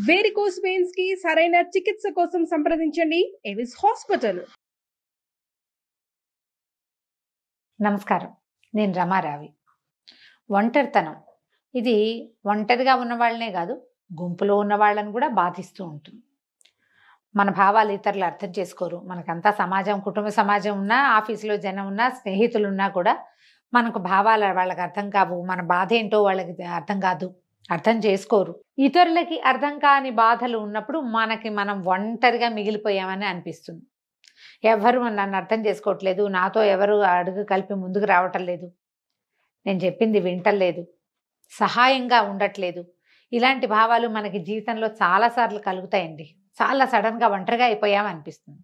Varicose veins కి సరైన చికిత్స కోసం సంప్రదించండి ఎవిస్ హాస్పిటల్. నమస్కారం, నేను రమారావి. ఒంటరితనం ఇది ఒంటరిగా ఉన్న వాళ్ళనే కాదు, గుంపులో ఉన్న వాళ్ళని కూడా బాధిస్తూ ఉంటుంది. మన భావాలు ఇతరులు అర్థం చేసుకోరు. మనకంతా సమాజం, కుటుంబ సమాజం ఉన్నా, ఆఫీసులో జనం ఉన్నా, స్నేహితులు ఉన్నా కూడా మనకు భావాలు వాళ్ళకి అర్థం కావు. మన బాధ ఏంటో వాళ్ళకి అర్థం కాదు, అర్థం చేసుకోరు. ఇతరులకి అర్థం కాని బాధలు ఉన్నప్పుడు మనం ఒంటరిగా మిగిలిపోయామని అనిపిస్తుంది. ఎవరు నన్ను అర్థం చేసుకోవట్లేదు, నాతో ఎవరు అడుగు కలిపి ముందుకు రావటం లేదు, నేను చెప్పింది వింటలేదు, సహాయంగా ఉండట్లేదు. ఇలాంటి భావాలు మనకి జీవితంలో చాలాసార్లు కలుగుతాయండి. చాలా సడన్గా ఒంటరిగా అయిపోయామనిపిస్తుంది.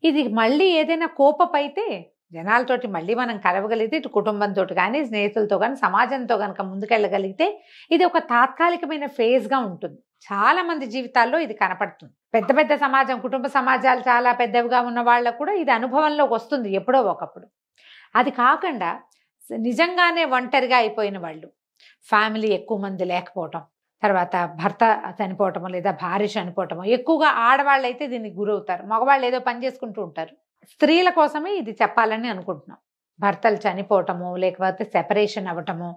ఇది మళ్ళీ ఏదైనా కోపమైతే జనాలతోటి మళ్ళీ మనం కలవగలిగితే, ఇటు కుటుంబంతో కానీ, స్నేహితులతో కానీ, సమాజంతో కనుక ముందుకెళ్ళగలిగితే ఇది ఒక తాత్కాలికమైన ఫేజ్గా ఉంటుంది. చాలా మంది జీవితాల్లో ఇది కనపడుతుంది. పెద్ద పెద్ద సమాజం, కుటుంబ సమాజాలు చాలా పెద్దవిగా ఉన్న వాళ్ళకు కూడా ఇది అనుభవంలోకి వస్తుంది ఎప్పుడో ఒకప్పుడు. అది కాకుండా నిజంగానే ఒంటరిగా అయిపోయిన వాళ్ళు, ఫ్యామిలీ ఎక్కువ మంది లేకపోవటం, తర్వాత భర్త చనిపోవటమో లేదా భార్య చనిపోవటమో, ఎక్కువగా ఆడవాళ్ళు అయితే దీనికి గురవుతారు. మగవాళ్ళు ఏదో పని చేసుకుంటూ ఉంటారు. స్త్రీల కోసమే ఇది చెప్పాలని అనుకుంటున్నాం. భర్తలు చనిపోవటము, లేకపోతే సెపరేషన్ అవ్వటము,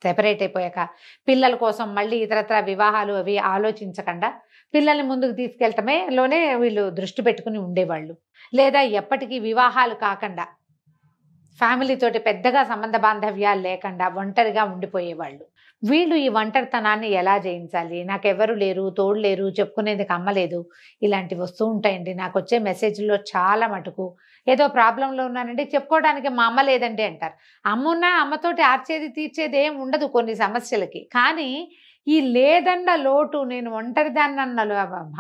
సెపరేట్ అయిపోయాక పిల్లల కోసం మళ్ళీ ఇతరత్ర వివాహాలు అవి ఆలోచించకుండా పిల్లల్ని ముందుకు తీసుకెళ్తమేలోనే వీళ్ళు దృష్టి పెట్టుకుని ఉండేవాళ్ళు. లేదా ఎప్పటికీ వివాహాలు కాకుండా ఫ్యామిలీతోటి పెద్దగా సంబంధ బాంధవ్యాలు లేకుండా ఒంటరిగా ఉండిపోయేవాళ్ళు. వీళ్ళు ఈ ఒంటరితనాన్ని ఎలా జయించాలి, నాకెవరు లేరు, తోడు లేరు, చెప్పుకునేందుకు అమ్మలేదు, ఇలాంటివి వస్తూ ఉంటాయండి. నాకు వచ్చే మెసేజ్లో చాలా మటుకు ఏదో ప్రాబ్లంలో ఉన్నానండి, చెప్పుకోవడానికి మా అమ్మ లేదండి అంటారు. అమ్మున్నా అమ్మతోటి ఆర్చేది తీర్చేది ఏం ఉండదు కొన్ని సమస్యలకి. కానీ ఈ లేదన్న లోటు, నేను ఒంటరిదాన్నన్న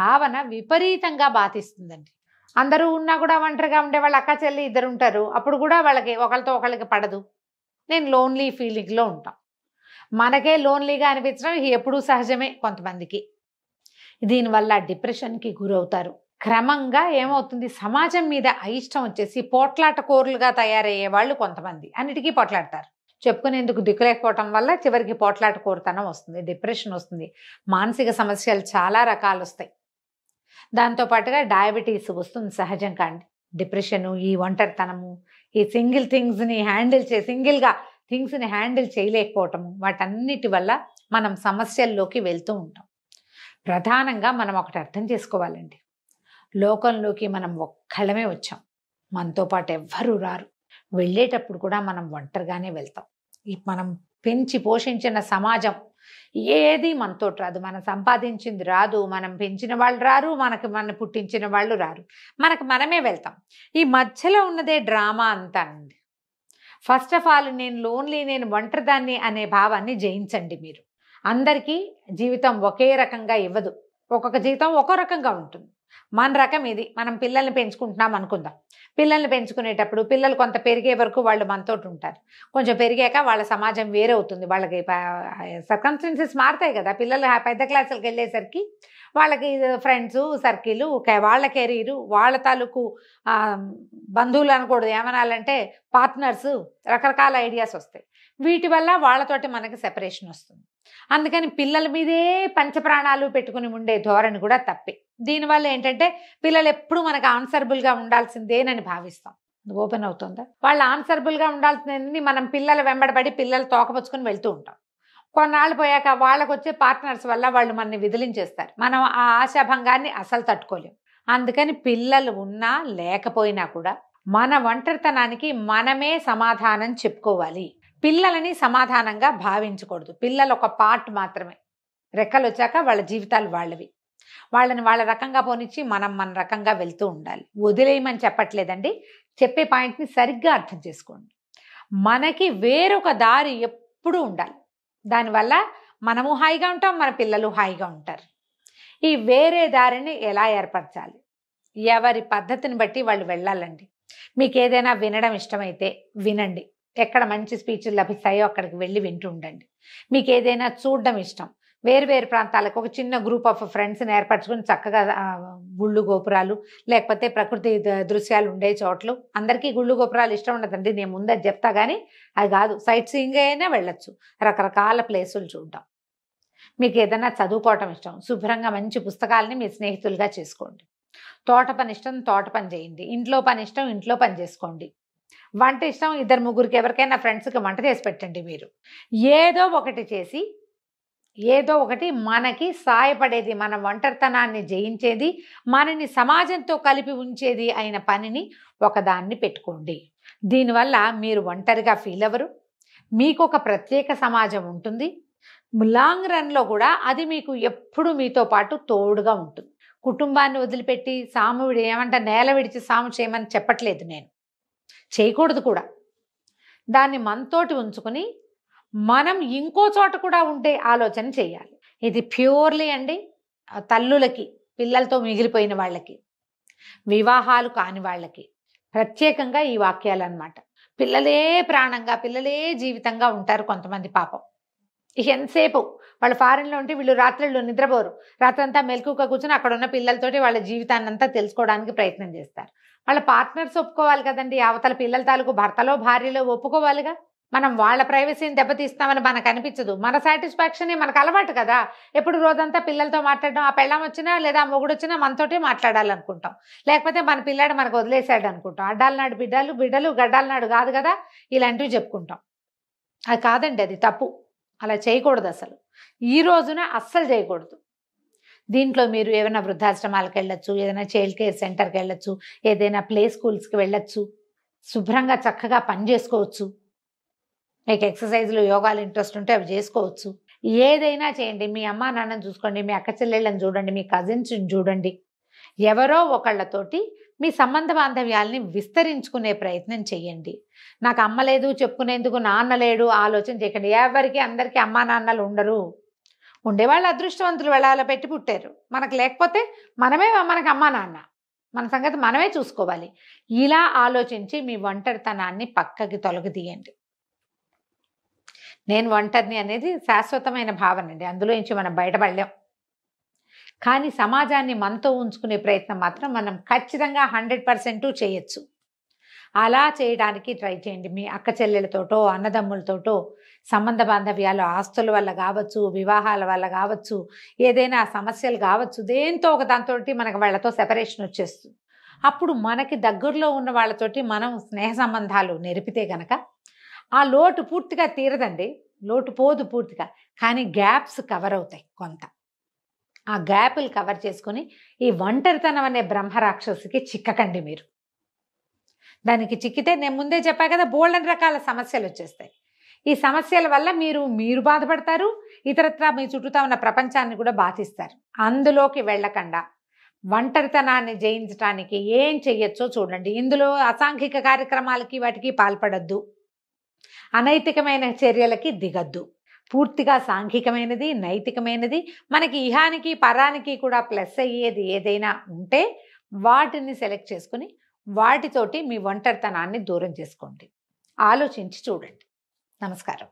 భావన విపరీతంగా బాధిస్తుందండి. అందరూ ఉన్నా కూడా ఒంటరిగా ఉండే వాళ్ళు అక్క చెల్లి ఇద్దరు ఉంటారు. అప్పుడు కూడా వాళ్ళకి ఒకరితో ఒకరికి పడదు. నేను లోన్లీ ఫీలింగ్లో ఉంటాం. మనకే లోన్లీగా అనిపించడం ఎప్పుడూ సహజమే కొంతమందికి. దీనివల్ల డిప్రెషన్కి గురవుతారు. క్రమంగా ఏమవుతుంది, సమాజం మీద అయిష్టం వచ్చేసి పోట్లాట కోరులుగా తయారయ్యే వాళ్ళు కొంతమంది అన్నిటికీ పోట్లాడతారు. చెప్పుకునేందుకు దిక్కులేకపోవటం వల్ల చివరికి పోట్లాట కోరుతనం వస్తుంది, డిప్రెషన్ వస్తుంది, మానసిక సమస్యలు చాలా రకాలు వస్తాయి. దాంతోపాటుగా డయాబెటీస్ వస్తుంది సహజంగా అండి. డిప్రెషను, ఈ ఒంటరితనము, ఈ సింగిల్గా థింగ్స్ని హ్యాండిల్ చేయలేకపోవటము, వాటన్నిటి వల్ల మనం సమస్యల్లోకి వెళ్తూ ఉంటాం. ప్రధానంగా మనం ఒకటి అర్థం చేసుకోవాలండి, లోకంలోకి మనం ఒక్కళ్ళమే వచ్చాం, మనతో పాటు ఎవ్వరూ రారు. వెళ్ళేటప్పుడు కూడా మనం ఒంటరిగానే వెళ్తాం. మనం పెంచి పోషించిన సమాజం ఏది మనతో రాదు, మనం సంపాదించింది రాదు, మనం పెంచిన వాళ్ళు రారు, మన పుట్టించిన వాళ్ళు రారు, మనమే వెళ్తాం. ఈ మధ్యలో ఉన్నదే డ్రామా అంతా అండి. ఫస్ట్ ఆఫ్ ఆల్ నేను ఒంటరిదాన్ని అనే భావాన్ని జయించండి. మీరు అందరికీ జీవితం ఒకే రకంగా ఇవ్వదు, ఒక్కొక్క జీవితం ఒక్కో రకంగా ఉంటుంది. మన రకం ఇది. మనం పిల్లల్ని పెంచుకుంటున్నాం అనుకుందాం. పిల్లల్ని పెంచుకునేటప్పుడు పిల్లలు కొంత పెరిగే వరకు వాళ్ళు మనతో ఉంటారు. కొంచెం పెరిగాక వాళ్ళ సమాజం వేరే అవుతుంది. వాళ్ళకి సర్కమ్స్టెన్సెస్ మారుతాయి కదా. పిల్లలు పెద్ద క్లాసులకు వెళ్ళేసరికి వాళ్ళకి ఫ్రెండ్స్ సర్కిల్, వాళ్ళ కెరీరు, వాళ్ళ తాలూకు బంధువులు అనకూడదు, ఏమనాలంటే పార్ట్నర్స్, రకరకాల ఐడియాస్ వస్తాయి. వీటి వల్ల వాళ్ళతోటి మనకి సెపరేషన్ వస్తుంది. అందుకని పిల్లల మీదే పంచప్రాణాలు పెట్టుకుని ఉండే ధోరణి కూడా తప్పే. దీనివల్ల ఏంటంటే పిల్లలు ఎప్పుడు మనకు ఆన్సరబుల్గా ఉండాల్సిందేనని భావిస్తాం. ఓపెన్ అవుతుందా? వాళ్ళు ఆన్సరబుల్గా ఉండాల్సిందని మనం పిల్లల వెంబడబడి పిల్లలు తోకపుచ్చుకొని వెళ్తూ ఉంటాం. కొన్నాళ్ళు పోయాక వాళ్ళకు వచ్చే పార్ట్నర్స్ వల్ల వాళ్ళు మనని విదిలించేస్తారు. మనం ఆ ఆశాభంగాన్ని అసలు తట్టుకోలేం. అందుకని పిల్లలు ఉన్నా లేకపోయినా కూడా మన ఒంటరితనానికి మనమే సమాధానం చెప్పుకోవాలి. పిల్లలని సమాధానంగా భావించకూడదు. పిల్లలు ఒక పార్ట్ మాత్రమే. రెక్కలు వచ్చాక వాళ్ళ జీవితాలు వాళ్ళవి. వాళ్ళని వాళ్ళ రకంగా పోనిచ్చి మనం మన రకంగా వెళ్తూ ఉండాలి. వదిలేయమని చెప్పట్లేదండి, చెప్పే పాయింట్ని సరిగ్గా అర్థం చేసుకోండి. మనకి వేరొక దారి ఎప్పుడూ ఉండాలి. దానివల్ల మనము హాయిగా ఉంటాం, మన పిల్లలు హాయిగా ఉంటారు. ఈ వేరే దారిని ఎలా ఏర్పరచాలి? ఎవరి పద్ధతిని బట్టి వాళ్ళు వెళ్ళాలండి. మీకు ఏదైనా వినడం ఇష్టమైతే వినండి. ఎక్కడ మంచి స్పీచ్లు లభిస్తాయో అక్కడికి వెళ్ళి వింటూ ఉండండి. మీకు ఏదైనా చూడడం ఇష్టం, వేరు ప్రాంతాలకు ఒక చిన్న గ్రూప్ ఆఫ్ ఫ్రెండ్స్ని ఏర్పరచుకుని చక్కగా గుళ్ళు గోపురాలు లేకపోతే ప్రకృతి దృశ్యాలు ఉండే చోట్లు. అందరికీ గుళ్ళు గోపురాలు ఇష్టం ఉండదండి, నేను ముందే చెప్తా. కానీ అది కాదు, సైట్ సీయింగ్ అయినా వెళ్ళొచ్చు, రకరకాల ప్లేసులు చూడడం. మీకు ఏదైనా చదువుకోవటం ఇష్టం, శుభ్రంగా మంచి పుస్తకాలని మీ స్నేహితులుగా చేసుకోండి. తోట పని ఇష్టం, తోట పని చేయండి. ఇంట్లో పని ఇష్టం, ఇంట్లో పని చేసుకోండి. వంట ఇష్టం, 2-3 ఎవరికైనా ఫ్రెండ్స్కి వంట చేసి పెట్టండి. మీరు ఏదో ఒకటి చేసి, ఏదో ఒకటి మనకి సాయపడేది, మన ఒంటరితనాన్ని జయించేది, మనని సమాజంతో కలిపి ఉంచేది అయిన పనిని ఒకదాన్ని పెట్టుకోండి. దీనివల్ల మీరు ఒంటరిగా ఫీల్ అవ్వరు. మీకు ఒక ప్రత్యేక సమాజం ఉంటుంది. లాంగ్ రన్లో కూడా అది మీకు ఎప్పుడు మీతో పాటు తోడుగా ఉంటుంది. కుటుంబాన్ని వదిలిపెట్టి నేల విడిచి సాము చేయమని చెప్పట్లేదు నేను, చేయకూడదు కూడా. దాన్ని మనతోటి ఉంచుకుని మనం ఇంకో చోట కూడా ఉండే ఆలోచన చేయాలి. ఇది ప్యూర్లీ అండి తల్లులకి, పిల్లలతో మిగిలిపోయిన వాళ్ళకి, వివాహాలు కాని వాళ్ళకి ప్రత్యేకంగా ఈ వాక్యాలు అన్నమాట. పిల్లలే ప్రాణంగా, పిల్లలే జీవితంగా ఉంటారు కొంతమంది పాపం. ఎంతసేపు వాళ్ళు ఫారెన్లో ఉంటే వీళ్ళు రాత్రులు నిద్రపోరు, రాత్రంతా మెలకుగా కూర్చొని అక్కడ ఉన్న పిల్లలతోటి వాళ్ళ జీవితాన్ని అంతా తెలుసుకోవడానికి ప్రయత్నం చేస్తారు. వాళ్ళ పార్ట్నర్స్ ఒప్పుకోవాలి కదండి, అవతల పిల్లల తాలూకు భర్తలో భార్యలో ఒప్పుకోవాలిగా. మనం వాళ్ళ ప్రైవసీని దెబ్బతీస్తామని మనకు అనిపించదు. మన సాటిస్ఫాక్షనే మనకు అలవాటు కదా. ఎప్పుడు రోజంతా పిల్లలతో మాట్లాడడం, ఆ పెళ్ళాం వచ్చినా లేదా ఆ మొగుడు వచ్చినా మనతోటే మాట్లాడాలనుకుంటాం, లేకపోతే మన పిల్లాడు మనకు వదిలేశాడు అనుకుంటాం. అడ్డాల నాడు బిడ్డలు గడ్డాల నాడు కాదు కదా, ఇలాంటివి చెప్పుకుంటాం. అది కాదండి, అది తప్పు. అలా చేయకూడదు అసలు. ఈ రోజున అస్సలు చేయకూడదు. దీంట్లో మీరు ఏదైనా వృద్ధాశ్రమాలకు వెళ్ళొచ్చు, ఏదైనా చైల్డ్ కేర్ సెంటర్కి వెళ్ళొచ్చు, ఏదైనా ప్లే స్కూల్స్కి వెళ్ళొచ్చు, శుభ్రంగా చక్కగా పని చేసుకోవచ్చు. మీకు ఎక్సర్సైజ్లు, యోగాలు ఇంట్రెస్ట్ ఉంటే అవి చేసుకోవచ్చు. ఏదైనా చేయండి. మీ అమ్మా నాన్నని చూసుకోండి, మీ అక్క చెల్లెళ్ళని చూడండి, మీ కజిన్స్ని చూడండి. ఎవరో ఒకళ్ళతోటి మీ సంబంధ బాంధవ్యాల్ని విస్తరించుకునే ప్రయత్నం చెయ్యండి. నాకు అమ్మ లేదు చెప్పుకునేందుకు, నాన్న లేడు ఆలోచన చేయకండి. ఎవరికి అందరికీ అమ్మా నాన్నలు ఉండరు. ఉండేవాళ్ళు అదృష్టవంతులు, వెళ్ళాల పెట్టి పుట్టారు. మనకు లేకపోతే మనకు అమ్మా నాన్న, మన సంగతి మనమే చూసుకోవాలి. ఇలా ఆలోచించి మీ ఒంటరితనాన్ని పక్కకి తొలగదీయండి. నేను ఒంటరిని అనేది శాశ్వతమైన భావన అండి, అందులో నుంచి మనం బయటపడలేం. కానీ సమాజాన్ని మనతో ఉంచుకునే ప్రయత్నం మాత్రం మనం ఖచ్చితంగా 100% చేయొచ్చు. అలా చేయడానికి ట్రై చేయండి. మీ అక్క చెల్లెలతోటో, అన్నదమ్ములతోటో సంబంధ బాంధవ్యాలు, ఆస్తుల వల్ల కావచ్చు, వివాహాల వల్ల కావచ్చు, ఏదైనా సమస్యలు కావచ్చు, దేంతో ఒక దాంతో మనకు వాళ్ళతో సెపరేషన్ వచ్చేస్తుంది. అప్పుడు మనకి దగ్గరలో ఉన్న వాళ్ళతోటి మనం స్నేహ సంబంధాలు నెరిపితే గనక ఆ లోటు పూర్తిగా తీరదండి, లోటు పోదు పూర్తిగా, కానీ గ్యాప్స్ కవర్ అవుతాయి కొంత. ఆ గ్యాపులు కవర్ చేసుకుని ఈ ఒంటరితనం అనే బ్రహ్మరాక్షసికి చిక్కకండి మీరు. దానికి చిక్కితే నేను ముందే చెప్పా కదా, బోల్డెన్ రకాల సమస్యలు వచ్చేస్తాయి. ఈ సమస్యల వల్ల మీరు బాధపడతారు, ఇతరత్రా మీ చుట్టూతా ఉన్న ప్రపంచాన్ని కూడా బాధిస్తారు. అందులోకి వెళ్ళకుండా ఒంటరితనాన్ని జయించడానికి ఏం చెయ్యొచ్చో చూడండి. ఇందులో అసాంఘిక కార్యక్రమాలకి వాటికి పాల్పడద్దు, అనైతికమైన చర్యలకి దిగద్దు. పూర్తిగా సాంఘికమైనది, నైతికమైనది, మనకి ఇహానికి పరానికి కూడా ప్లస్ అయ్యేది ఏదైనా ఉంటే వాటిని సెలెక్ట్ చేసుకుని వాటితోటి మీ ఒంటరితనాన్ని దూరం చేసుకోండి. ఆలోచించి చూడండి. నమస్కారం.